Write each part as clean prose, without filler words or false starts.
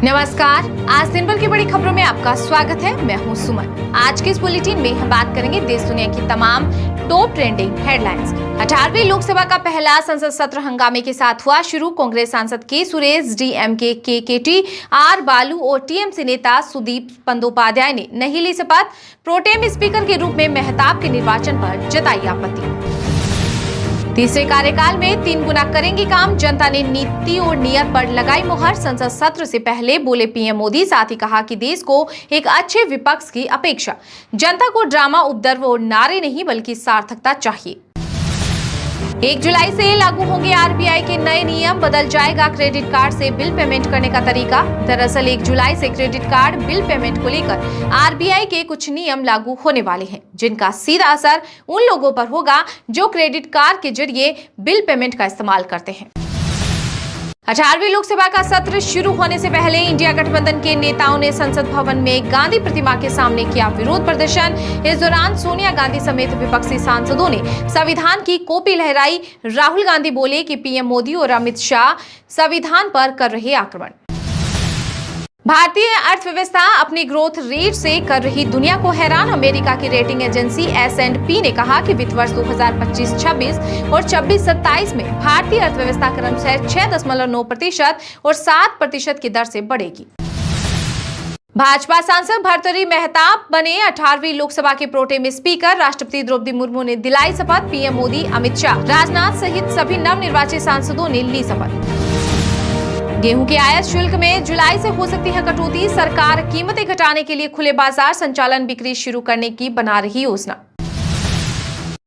नमस्कार, आज दिन भर की बड़ी खबरों में आपका स्वागत है। मैं हूं सुमन। आज के इस बुलेटिन में हम बात करेंगे देश दुनिया की तमाम टॉप ट्रेंडिंग हेडलाइंस की। 18वीं लोकसभा का पहला संसद सत्र हंगामे के साथ हुआ शुरू। कांग्रेस सांसद के सुरेश, डीएमके के आर बालू और टीएमसी नेता सुदीप बंदोपाध्याय ने नहीं ली शपथ। प्रोटेम स्पीकर के रूप में मेहताब के निर्वाचन पर जताई आपत्ति। तीसरे कार्यकाल में 3 गुना करेंगे काम, जनता ने नीति और नियत पर लगाई मुहर। संसद सत्र से पहले बोले पीएम मोदी, साथ ही कहा कि देश को एक अच्छे विपक्ष की अपेक्षा। जनता को ड्रामा, उपद्रव और नारे नहीं बल्कि सार्थकता चाहिए। 1 जुलाई से लागू होंगे आरबीआई के नए नियम, बदल जाएगा क्रेडिट कार्ड से बिल पेमेंट करने का तरीका। दरअसल 1 जुलाई से क्रेडिट कार्ड बिल पेमेंट को लेकर आरबीआई के कुछ नियम लागू होने वाले हैं, जिनका सीधा असर उन लोगों पर होगा जो क्रेडिट कार्ड के जरिए बिल पेमेंट का इस्तेमाल करते हैं। 18वीं लोकसभा का सत्र शुरू होने से पहले इंडिया गठबंधन के नेताओं ने संसद भवन में गांधी प्रतिमा के सामने किया विरोध प्रदर्शन। इस दौरान सोनिया गांधी समेत विपक्षी सांसदों ने संविधान की कॉपी लहराई। राहुल गांधी बोले कि पीएम मोदी और अमित शाह संविधान पर कर रहे आक्रमण। भारतीय अर्थव्यवस्था अपनी ग्रोथ रेट से कर रही दुनिया को हैरान। अमेरिका की रेटिंग एजेंसी S&P ने कहा कि वित्त वर्ष 2025-26 और 26-27 में भारतीय अर्थव्यवस्था क्रमशः 6.9% और 7% की दर से बढ़ेगी। भाजपा सांसद भर्तृहरि मेहताब बने 18वीं लोकसभा के प्रोटेम स्पीकर। राष्ट्रपति द्रौपदी मुर्मू ने दिलाई शपथ। पीएम मोदी, अमित शाह, राजनाथ सहित सभी नवनिर्वाचित सांसदों ने ली शपथ। गेहूं के आयात शुल्क में जुलाई से हो सकती है कटौती। सरकार कीमतें घटाने के लिए खुले बाजार संचालन बिक्री शुरू करने की बना रही योजना।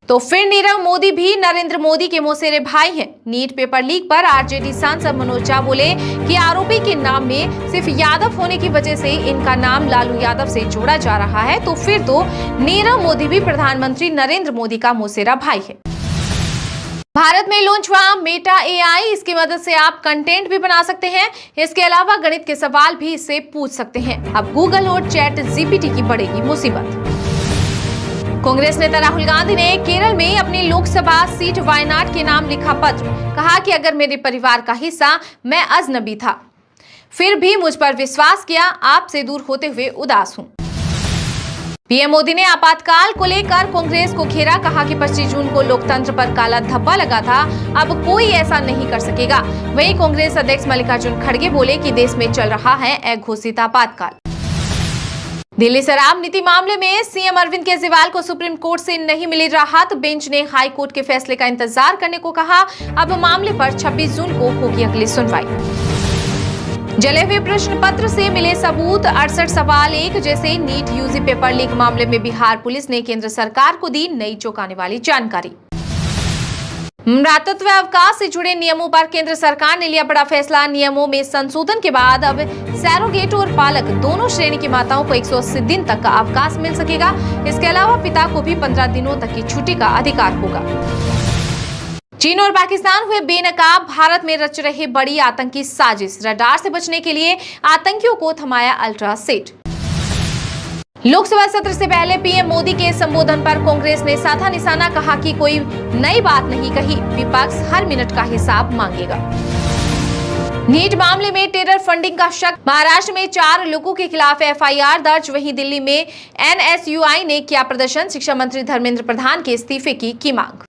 तो फिर नीरव मोदी भी नरेंद्र मोदी के मौसेरे भाई हैं। नीट पेपर लीक पर आरजेडी सांसद मनोज झा बोले कि आरोपी के नाम में सिर्फ यादव होने की वजह से इनका नाम लालू यादव से जोड़ा जा रहा है, तो फिर तो नीरव मोदी भी प्रधानमंत्री नरेंद्र मोदी का मौसेरा भाई है। भारत में लॉन्च हुआ मेटा एआई। इसकी मदद से आप कंटेंट भी बना सकते हैं। इसके अलावा गणित के सवाल भी इससे पूछ सकते हैं। अब गूगल और चैट जीपीटी की बढ़ेगी मुसीबत। कांग्रेस नेता राहुल गांधी ने केरल में अपनी लोकसभा सीट वायनाड के नाम लिखा पत्र। कहा कि अगर मेरे परिवार का हिस्सा मैं अजनबी था, फिर भी मुझ पर विश्वास किया, आपसे दूर होते हुए उदास हूं। पीएम मोदी ने आपातकाल को लेकर कांग्रेस को घेरा। कहा कि 25 जून को लोकतंत्र पर काला धब्बा लगा था, अब कोई ऐसा नहीं कर सकेगा। वहीं कांग्रेस अध्यक्ष मल्लिकार्जुन खड़गे बोले कि देश में चल रहा है अघोषित आपातकाल। दिल्ली शराब नीति मामले में सीएम अरविंद केजरीवाल को सुप्रीम कोर्ट से नहीं मिली राहत। बेंच ने हाई कोर्ट के फैसले का इंतजार करने को कहा। अब मामले पर 26 जून को होगी अगली सुनवाई। जले हुए प्रश्न पत्र से मिले सबूत, 68 सवाल एक जैसे। नीट यूजी पेपर लीक मामले में बिहार पुलिस ने केंद्र सरकार को दी नई चौंकाने वाली जानकारी। मातृत्व अवकाश से जुड़े नियमों पर केंद्र सरकार ने लिया बड़ा फैसला। नियमों में संशोधन के बाद अब सैरोगेट और पालक दोनों श्रेणी की माताओं को 180 दिन तक का अवकाश मिल सकेगा। इसके अलावा पिता को भी 15 दिनों तक की छुट्टी का अधिकार होगा। चीन और पाकिस्तान हुए बेनकाब भारत में रच रहे बड़ी आतंकी साजिश। रडार से बचने के लिए आतंकियों को थमाया अल्ट्रा सेट। लोकसभा सत्र से पहले पीएम मोदी के संबोधन पर कांग्रेस ने साधा निशाना। कहा कि कोई नई बात नहीं कही, विपक्ष हर मिनट का हिसाब मांगेगा। नीट मामले में टेरर फंडिंग का शक। महाराष्ट्र में 4 लोगों के खिलाफ एफआईआर दर्ज। वहीं दिल्ली में एनएसयूआई ने किया प्रदर्शन। शिक्षा मंत्री धर्मेंद्र प्रधान के इस्तीफे की मांग।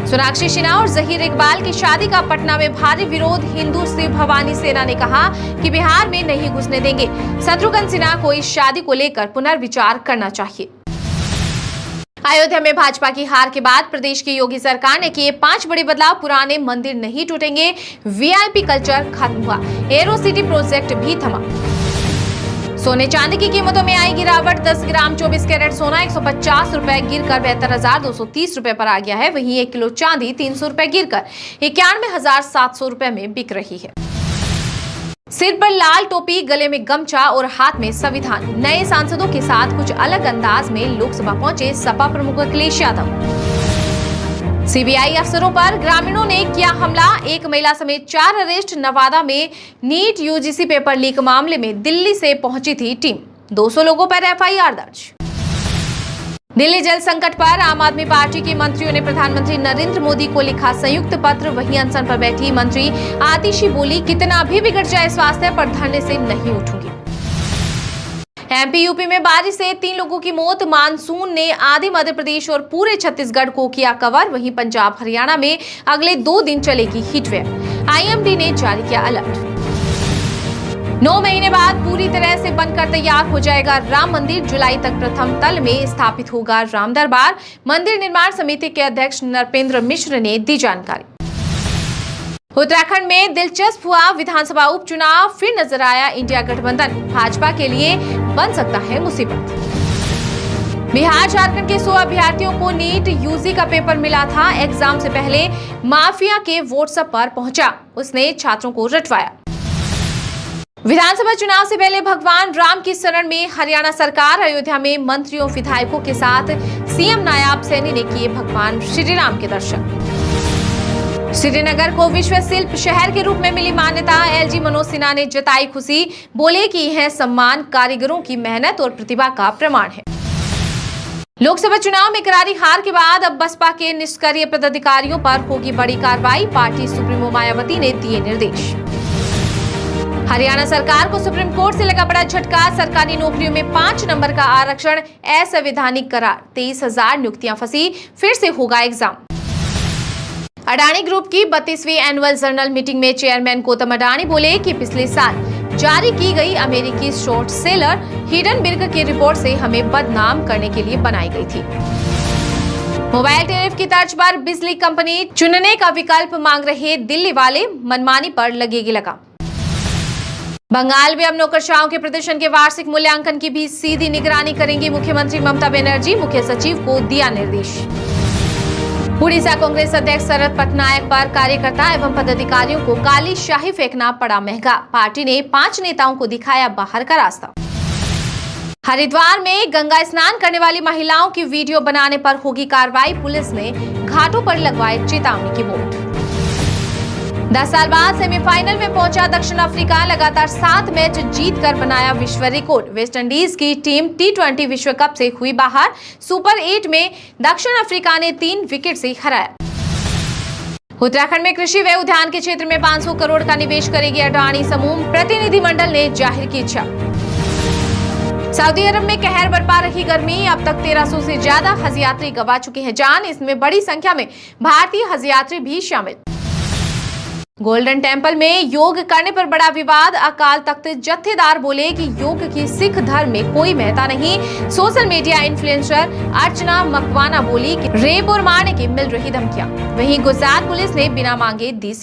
सोनाक्षी सिन्हा और जहीर इकबाल की शादी का पटना में भारी विरोध। हिंदू शिव भवानी सेना ने कहा कि बिहार में नहीं घुसने देंगे। शत्रुघ्न सिन्हा को इस शादी को लेकर पुनर्विचार करना चाहिए। अयोध्या में भाजपा की हार के बाद प्रदेश की योगी सरकार ने किए 5 बड़े बदलाव। पुराने मंदिर नहीं टूटेंगे, वीआईपी कल्चर खत्म हुआ, एरो सिटी प्रोजेक्ट भी थमा। सोने चांदी की कीमतों में आई गिरावट। 10 ग्राम 24 कैरेट सोना 150 रुपए गिरकर 72,230 रुपए पर आ गया है। वहीं 1 किलो चांदी 300 रुपए गिरकर 91,700 रुपए में बिक रही है। सिर पर लाल टोपी, गले में गमछा और हाथ में संविधान। नए सांसदों के साथ कुछ अलग अंदाज में लोकसभा पहुंचे सपा प्रमुख अखिलेश यादव। सीबीआई अफसरों पर ग्रामीणों ने किया हमला। 1 महिला समेत 4 अरेस्ट। नवादा में नीट यूजीसी पेपर लीक मामले में दिल्ली से पहुंची थी टीम। 200 लोगों पर एफआईआर दर्ज। दिल्ली जल संकट पर आम आदमी पार्टी के मंत्रियों ने प्रधानमंत्री नरेंद्र मोदी को लिखा संयुक्त पत्र। वहीं अनशन पर बैठी मंत्री आतिशी बोली, कितना भी बिगड़ जाए स्वास्थ्य पर धरने से नहीं उठूंगी। एमपी यूपी में बारिश से 3 लोगों की मौत। मानसून ने आधे मध्य प्रदेश और पूरे छत्तीसगढ़ को किया कवर। वहीं पंजाब हरियाणा में अगले 2 दिन चलेगी हीटवेव। आईएमडी ने जारी किया अलर्ट। 9 महीने बाद पूरी तरह से बनकर तैयार हो जाएगा राम मंदिर। जुलाई तक प्रथम तल में स्थापित होगा राम दरबार। मंदिर निर्माण समिति के अध्यक्ष नरपेंद्र मिश्र ने दी जानकारी। उत्तराखंड में दिलचस्प हुआ विधानसभा उपचुनाव। फिर नजर आया इंडिया गठबंधन। भाजपा के लिए बन सकता है मुसीबत। बिहार झारखंड के 100 अभ्यर्थियों को नीट यूजी का पेपर मिला था। एग्जाम से पहले माफिया के व्हाट्सएप पर पहुंचा, उसने छात्रों को रटवाया। विधानसभा चुनाव से पहले भगवान राम की शरण में हरियाणा सरकार। अयोध्या में मंत्रियों विधायकों के साथ सीएम नायाब सैनी ने किए भगवान श्री राम के दर्शन। श्रीनगर को विश्व शिल्प शहर के रूप में मिली मान्यता। एलजी मनोज सिन्हा ने जताई खुशी, बोले कि यह सम्मान कारीगरों की मेहनत और प्रतिभा का प्रमाण है। लोकसभा चुनाव में करारी हार के बाद अब बसपा के निष्क्रिय पदाधिकारियों पर होगी बड़ी कार्रवाई। पार्टी सुप्रीमो मायावती ने दिए निर्देश। हरियाणा सरकार को सुप्रीम कोर्ट से लगा बड़ा झटका। सरकारी नौकरियों में 5 नंबर का आरक्षण असंवैधानिक करार। 23,000 नियुक्तियां फंसी, फिर से होगा एग्जाम। अडानी ग्रुप की 32वीं एनुअल जर्नल मीटिंग में चेयरमैन गौतम अडानी बोले कि पिछले साल जारी की गई अमेरिकी शॉर्ट सेलर हिडनबर्ग की रिपोर्ट से हमें बदनाम करने के लिए बनाई गई थी। मोबाइल टैरिफ की तर्ज पर बिजली कंपनी चुनने का विकल्प मांग रहे दिल्ली वाले, मनमानी पर लगेगी लगाम। बंगाल में अब नौकरशाहों के प्रदर्शन के वार्षिक मूल्यांकन की भी सीधी निगरानी करेंगी मुख्यमंत्री ममता बनर्जी। मुख्य सचिव को दिया निर्देश। उड़ीसा कांग्रेस अध्यक्ष शरद पटनायक पर कार्यकर्ता एवं पदाधिकारियों को काली शाही फेंकना पड़ा महंगा। पार्टी ने 5 नेताओं को दिखाया बाहर का रास्ता। हरिद्वार में गंगा स्नान करने वाली महिलाओं की वीडियो बनाने पर होगी कार्रवाई। पुलिस ने घाटों पर लगवाए चेतावनी की बोर्ड। 10 साल बाद सेमीफाइनल में पहुंचा दक्षिण अफ्रीका। लगातार 7 मैच जीतकर बनाया विश्व रिकॉर्ड। वेस्टइंडीज की टीम T20 विश्व कप से हुई बाहर। सुपर 8 में दक्षिण अफ्रीका ने 3 विकेट से हराया। उत्तराखंड में कृषि व उद्यान के क्षेत्र में 500 करोड़ का निवेश करेगी अडानी समूह। प्रतिनिधिमंडल ने जाहिर की इच्छा। सऊदी अरब में कहर बरपा रही गर्मी। अब तक 1300 से ज्यादा हज यात्री गंवा चुके हैं जान। इसमें बड़ी संख्या में भारतीय हज यात्री भी शामिल। गोल्डन टेम्पल में योग करने पर बड़ा विवाद। अकाल तख्त जत्थेदार बोले कि योग की सिख धर्म में कोई महत्ता नहीं। सोशल मीडिया इन्फ्लुएंसर अर्चना मकवाना बोली कि रेप और मारने की मिल रही धमकियां। वहीं गुजरात पुलिस ने बिना मांगे दी